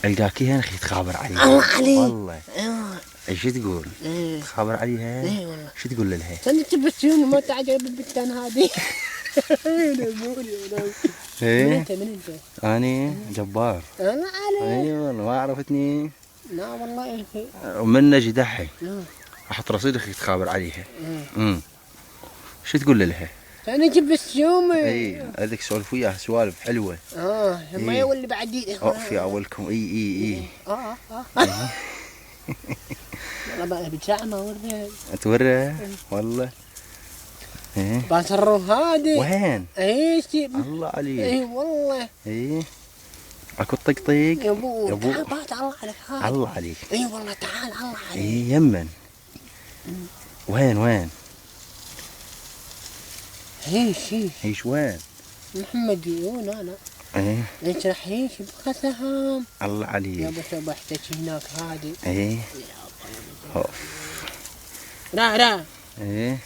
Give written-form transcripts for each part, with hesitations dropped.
القاكي هنا اخي تخابر عليها. الله عليك. والله. ايوه. ايش تقول؟ تخابر عليها؟ اي والله. شو تقول لها؟ انت تبسيوني ما تعجب البنتان هذه. ايه؟ انت من انت؟ اني جبار. الله عليك. ايوه ما عرفتني. لا والله يا اخي. ومن نجي دحي احط رصيد اخي تخابر عليها. شو تقول لها؟ انا جبت يومي. اي هذيك سولف وياها سوالف حلوه. ما يولي بعدين. في اولكم اي. والله بقى بتساعة ما وريها. تورى والله. ايه بصروا هادي. وين؟ ايش الله عليك. اي والله. ايه اكو طقطيق يا ابو يا ابو. تعال الله عليك هذا. الله عليك. اي والله تعال الله عليك. ايه يمن. وين؟ هيش وين؟ محمد يقول انا. ايه ليش راح هيش بخسهم. الله عليك. يا ابو شبحتك هناك هادي. ايه را ايه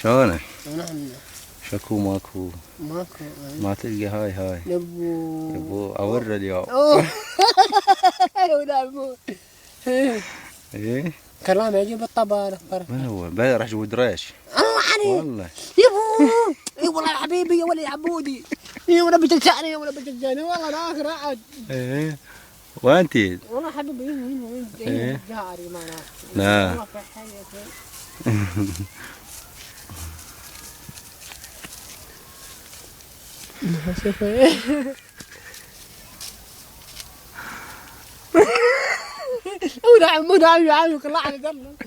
شلونك؟ نعم. شكو ماكو ما تلقى هاي يبو اورى اليوم. ولا ابو ايه كلام يجيب الطبالة. من هو؟ بلا راح جود ريش. الله عليك والله. يبو. اي والله يا حبيبي يا ولد يا عبودي. اي والله بتلسعني والله انا اخر اقعد. ايه وانتي؟ والله حبيبي هنا جاري ما ناس. لا والله في حياتي. شوف مو داعي يعاونك الله على ذنبك.